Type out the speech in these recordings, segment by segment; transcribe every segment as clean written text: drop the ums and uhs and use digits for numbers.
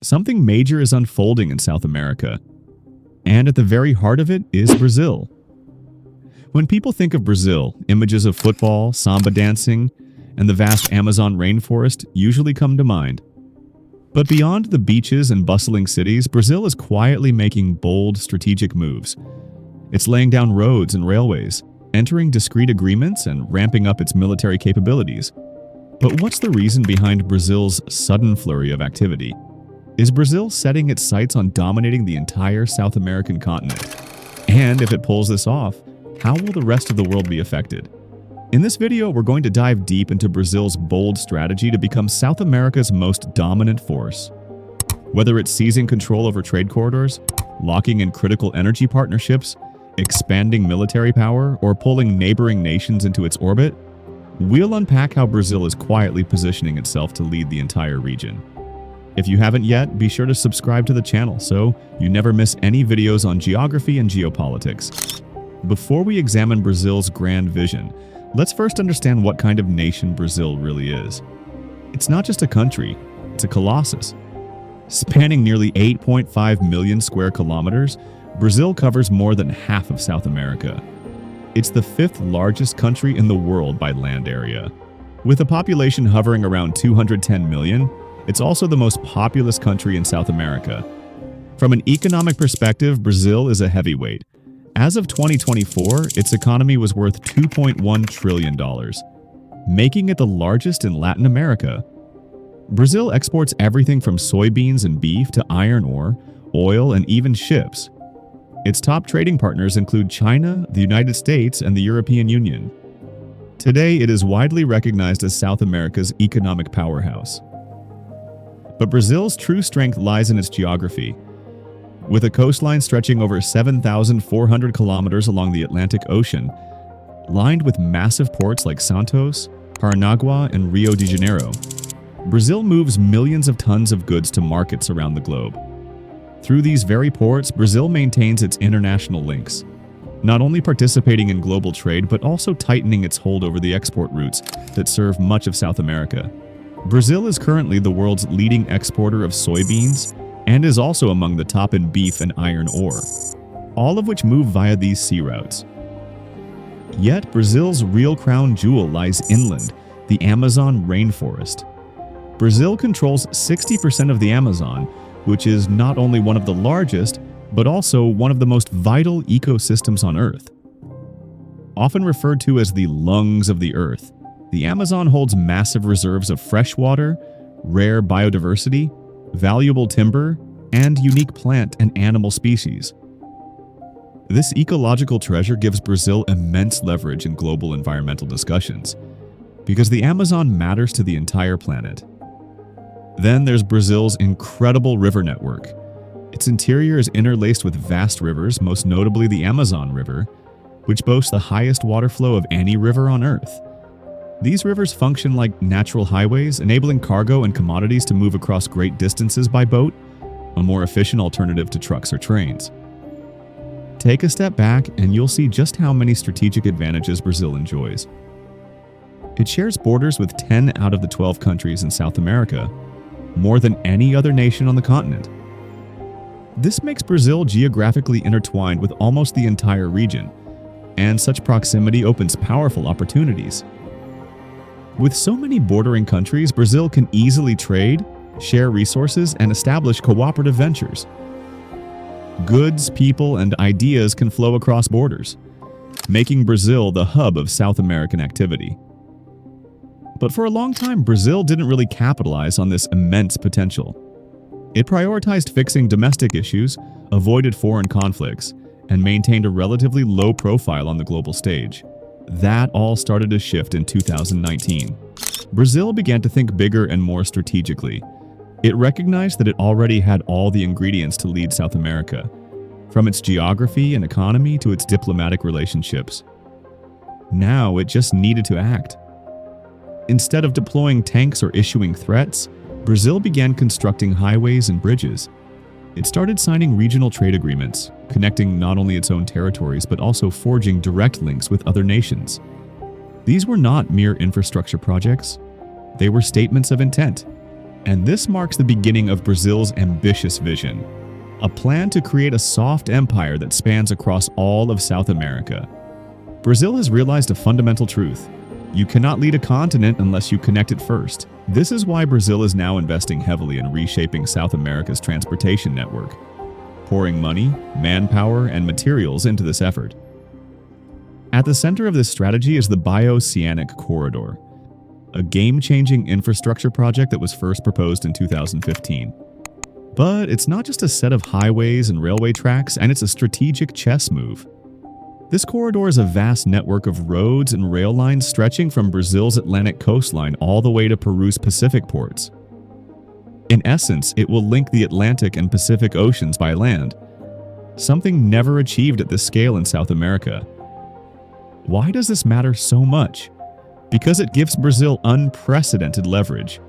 Something major is unfolding in South America, and at the very heart of it is Brazil. When people think of Brazil, images of football, samba dancing, and the vast Amazon rainforest usually come to mind. But beyond the beaches and bustling cities, Brazil is quietly making bold, strategic moves. It's laying down roads and railways, entering discrete agreements, and ramping up its military capabilities. But what's the reason behind Brazil's sudden flurry of activity? Is Brazil setting its sights on dominating the entire South American continent? And if it pulls this off, how will the rest of the world be affected? In this video, we're going to dive deep into Brazil's bold strategy to become South America's most dominant force. Whether it's seizing control over trade corridors, locking in critical energy partnerships, expanding military power, or pulling neighboring nations into its orbit, we'll unpack how Brazil is quietly positioning itself to lead the entire region. If you haven't yet, be sure to subscribe to the channel so you never miss any videos on geography and geopolitics. Before we examine Brazil's grand vision, let's first understand what kind of nation Brazil really is. It's not just a country, it's a colossus. Spanning nearly 8.5 million square kilometers, Brazil covers more than half of South America. It's the fifth largest country in the world by land area. With a population hovering around 210 million, it's also the most populous country in South America. From an economic perspective, Brazil is a heavyweight. As of 2024, its economy was worth $2.1 trillion, making it the largest in Latin America. Brazil exports everything from soybeans and beef to iron ore, oil, and even ships. Its top trading partners include China, the United States, and the European Union. Today, it is widely recognized as South America's economic powerhouse. But Brazil's true strength lies in its geography. With a coastline stretching over 7,400 kilometers along the Atlantic Ocean, lined with massive ports like Santos, Paranaguá, and Rio de Janeiro, Brazil moves millions of tons of goods to markets around the globe. Through these very ports, Brazil maintains its international links, not only participating in global trade but also tightening its hold over the export routes that serve much of South America. Brazil is currently the world's leading exporter of soybeans and is also among the top in beef and iron ore, all of which move via these sea routes. Yet Brazil's real crown jewel lies inland, the Amazon rainforest. Brazil controls 60% of the Amazon, which is not only one of the largest, but also one of the most vital ecosystems on Earth. Often referred to as the lungs of the Earth, the Amazon holds massive reserves of fresh water, rare biodiversity, valuable timber, and unique plant and animal species. This ecological treasure gives Brazil immense leverage in global environmental discussions, because the Amazon matters to the entire planet. Then there's Brazil's incredible river network. Its interior is interlaced with vast rivers, most notably the Amazon River, which boasts the highest water flow of any river on Earth. These rivers function like natural highways, enabling cargo and commodities to move across great distances by boat, a more efficient alternative to trucks or trains. Take a step back and you'll see just how many strategic advantages Brazil enjoys. It shares borders with 10 out of the 12 countries in South America, more than any other nation on the continent. This makes Brazil geographically intertwined with almost the entire region, and such proximity opens powerful opportunities. With so many bordering countries, Brazil can easily trade, share resources, and establish cooperative ventures. Goods, people, and ideas can flow across borders, making Brazil the hub of South American activity. But for a long time, Brazil didn't really capitalize on this immense potential. It prioritized fixing domestic issues, avoided foreign conflicts, and maintained a relatively low profile on the global stage. That all started to shift in 2019. Brazil began to think bigger and more strategically. It recognized that it already had all the ingredients to lead South America, from its geography and economy to its diplomatic relationships. Now it just needed to act. Instead of deploying tanks or issuing threats, Brazil began constructing highways and bridges. It started signing regional trade agreements, connecting not only its own territories but also forging direct links with other nations. These were not mere infrastructure projects. They were statements of intent. And this marks the beginning of Brazil's ambitious vision, a plan to create a soft empire that spans across all of South America. Brazil has realized a fundamental truth. You cannot lead a continent unless you connect it first. This is why Brazil is now investing heavily in reshaping South America's transportation network, pouring money, manpower, and materials into this effort. At the center of this strategy is the Bioceanic Corridor, a game-changing infrastructure project that was first proposed in 2015. But it's not just a set of highways and railway tracks, and it's a strategic chess move. This corridor is a vast network of roads and rail lines stretching from Brazil's Atlantic coastline all the way to Peru's Pacific ports. In essence, it will link the Atlantic and Pacific Oceans by land, something never achieved at this scale in South America. Why does this matter so much? Because it gives Brazil unprecedented leverage.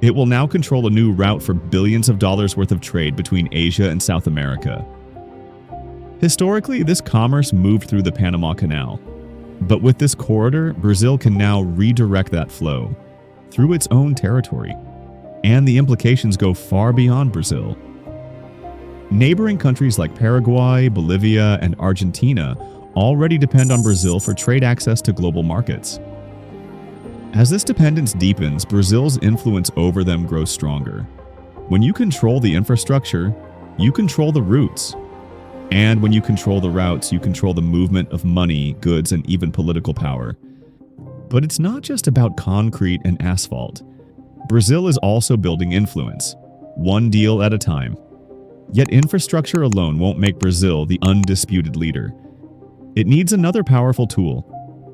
It will now control a new route for billions of dollars worth of trade between Asia and South America. Historically, this commerce moved through the Panama Canal. But with this corridor, Brazil can now redirect that flow through its own territory. And the implications go far beyond Brazil. Neighboring countries like Paraguay, Bolivia, and Argentina already depend on Brazil for trade access to global markets. As this dependence deepens, Brazil's influence over them grows stronger. When you control the infrastructure, you control the routes. And when you control the routes, you control the movement of money, goods, and even political power. But it's not just about concrete and asphalt. Brazil is also building influence, one deal at a time. Yet infrastructure alone won't make Brazil the undisputed leader. It needs another powerful tool: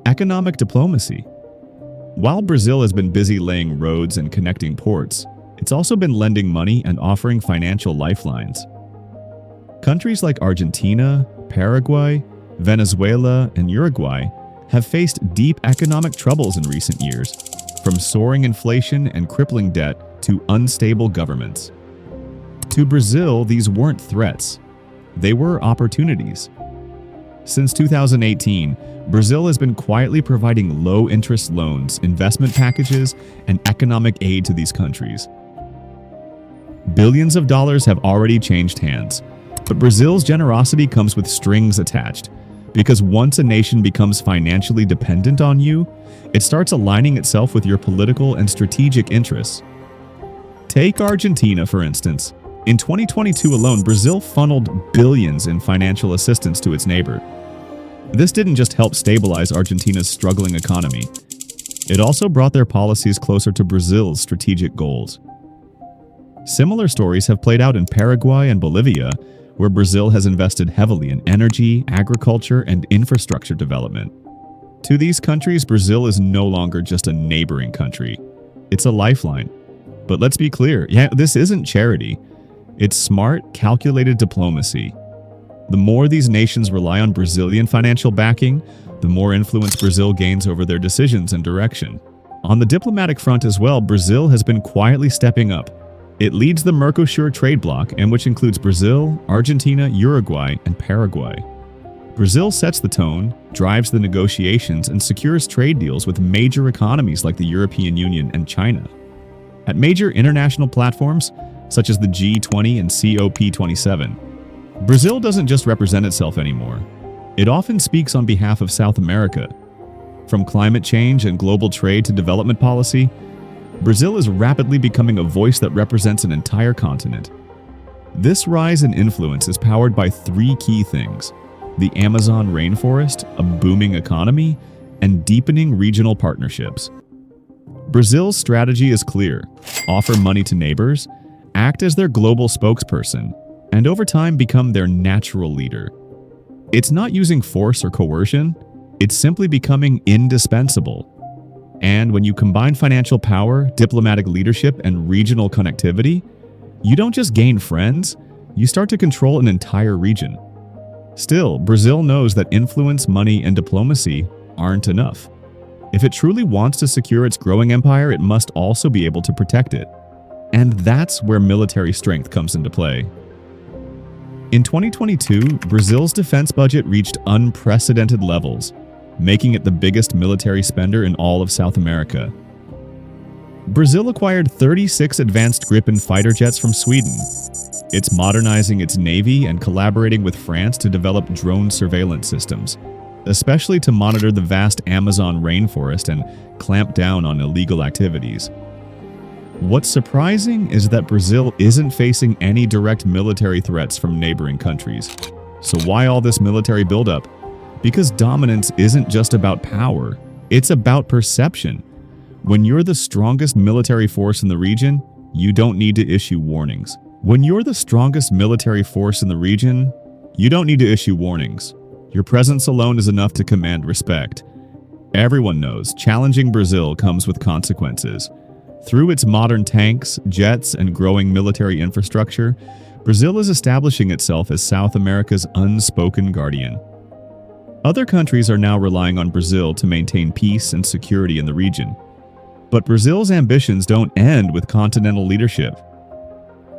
economic diplomacy. While Brazil has been busy laying roads and connecting ports, it's also been lending money and offering financial lifelines. Countries like Argentina, Paraguay, Venezuela, and Uruguay have faced deep economic troubles in recent years, from soaring inflation and crippling debt to unstable governments. To Brazil, these weren't threats. They were opportunities. Since 2018, Brazil has been quietly providing low-interest loans, investment packages, and economic aid to these countries. Billions of dollars have already changed hands, but Brazil's generosity comes with strings attached, because once a nation becomes financially dependent on you, it starts aligning itself with your political and strategic interests. Take Argentina, for instance. In 2022 alone, Brazil funneled billions in financial assistance to its neighbor. This didn't just help stabilize Argentina's struggling economy. It also brought their policies closer to Brazil's strategic goals. Similar stories have played out in Paraguay and Bolivia, where Brazil has invested heavily in energy, agriculture, and infrastructure development. To these countries, Brazil is no longer just a neighboring country. It's a lifeline. But let's be clear, this isn't charity. It's smart, calculated diplomacy. The more these nations rely on Brazilian financial backing, the more influence Brazil gains over their decisions and direction. On the diplomatic front as well, Brazil has been quietly stepping up. It leads the Mercosur trade bloc, and which includes Brazil, Argentina, Uruguay, and Paraguay. Brazil sets the tone, drives the negotiations, and secures trade deals with major economies like the European Union and China. At major international platforms, such as the G20 and COP27, Brazil doesn't just represent itself anymore. It often speaks on behalf of South America. From climate change and global trade to development policy, Brazil is rapidly becoming a voice that represents an entire continent. This rise in influence is powered by three key things: the Amazon rainforest, a booming economy, and deepening regional partnerships. Brazil's strategy is clear: offer money to neighbors, act as their global spokesperson, and over time become their natural leader. It's not using force or coercion, it's simply becoming indispensable. And when you combine financial power, diplomatic leadership, and regional connectivity, you don't just gain friends, you start to control an entire region. Still, Brazil knows that influence, money, and diplomacy aren't enough. If it truly wants to secure its growing empire, it must also be able to protect it. And that's where military strength comes into play. In 2022, Brazil's defense budget reached unprecedented levels, making it the biggest military spender in all of South America. Brazil acquired 36 advanced Gripen fighter jets from Sweden. It's modernizing its navy and collaborating with France to develop drone surveillance systems, especially to monitor the vast Amazon rainforest and clamp down on illegal activities. What's surprising is that Brazil isn't facing any direct military threats from neighboring countries. So why all this military buildup? Because dominance isn't just about power, it's about perception. When you're the strongest military force in the region, you don't need to issue warnings. Your presence alone is enough to command respect. Everyone knows challenging Brazil comes with consequences. Through its modern tanks, jets, and growing military infrastructure, Brazil is establishing itself as South America's unspoken guardian. Other countries are now relying on Brazil to maintain peace and security in the region. But Brazil's ambitions don't end with continental leadership.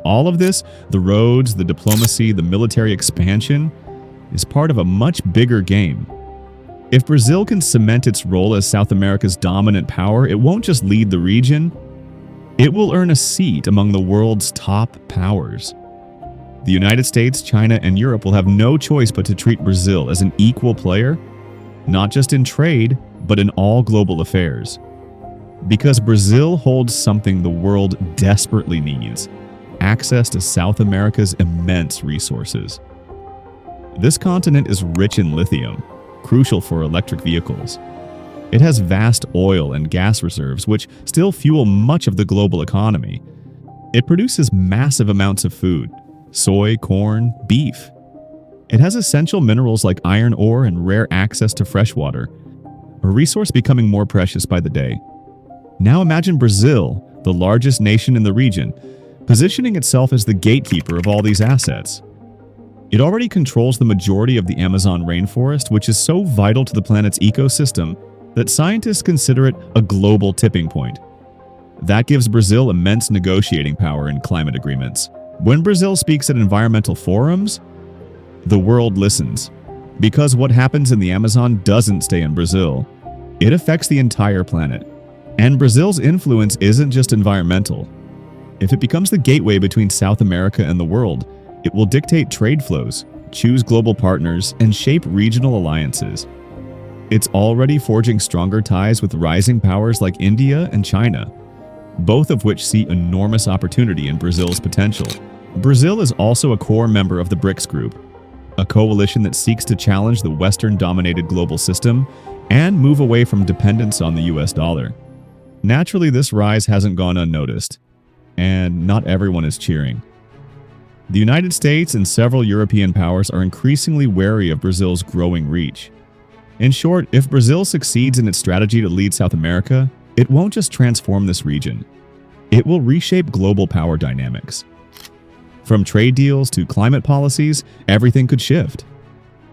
All of this, the roads, the diplomacy, the military expansion, is part of a much bigger game. If Brazil can cement its role as South America's dominant power, it won't just lead the region, it will earn a seat among the world's top powers. The United States, China, and Europe will have no choice but to treat Brazil as an equal player, not just in trade, but in all global affairs. Because Brazil holds something the world desperately needs: access to South America's immense resources. This continent is rich in lithium, crucial for electric vehicles. It has vast oil and gas reserves, which still fuel much of the global economy. It produces massive amounts of food: soy, corn, beef. It has essential minerals like iron ore and rare access to fresh water, a resource becoming more precious by the day. Now imagine Brazil, the largest nation in the region, positioning itself as the gatekeeper of all these assets. It already controls the majority of the Amazon rainforest, which is so vital to the planet's ecosystem that scientists consider it a global tipping point. That gives Brazil immense negotiating power in climate agreements. When Brazil speaks at environmental forums, the world listens. Because what happens in the Amazon doesn't stay in Brazil. It affects the entire planet. And Brazil's influence isn't just environmental. If it becomes the gateway between South America and the world, it will dictate trade flows, choose global partners, and shape regional alliances. It's already forging stronger ties with rising powers like India and China, both of which see enormous opportunity in Brazil's potential. Brazil is also a core member of the BRICS group, a coalition that seeks to challenge the Western-dominated global system and move away from dependence on the US dollar. Naturally, this rise hasn't gone unnoticed, and not everyone is cheering. The United States and several European powers are increasingly wary of Brazil's growing reach. In short, if Brazil succeeds in its strategy to lead South America, it won't just transform this region. It will reshape global power dynamics. From trade deals to climate policies, everything could shift.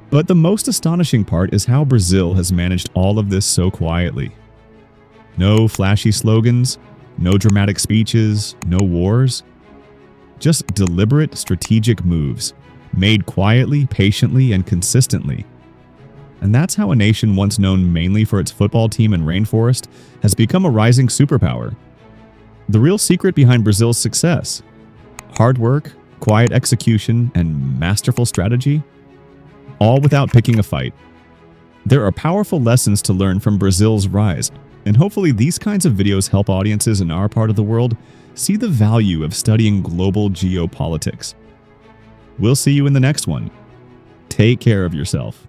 But the most astonishing part is how Brazil has managed all of this so quietly. No flashy slogans, no dramatic speeches, no wars. Just deliberate, strategic moves, made quietly, patiently, and consistently. And that's how a nation once known mainly for its football team and rainforest has become a rising superpower. The real secret behind Brazil's success: hard work, quiet execution, and masterful strategy, all without picking a fight. There are powerful lessons to learn from Brazil's rise, and hopefully these kinds of videos help audiences in our part of the world see the value of studying global geopolitics. We'll see you in the next one. Take care of yourself.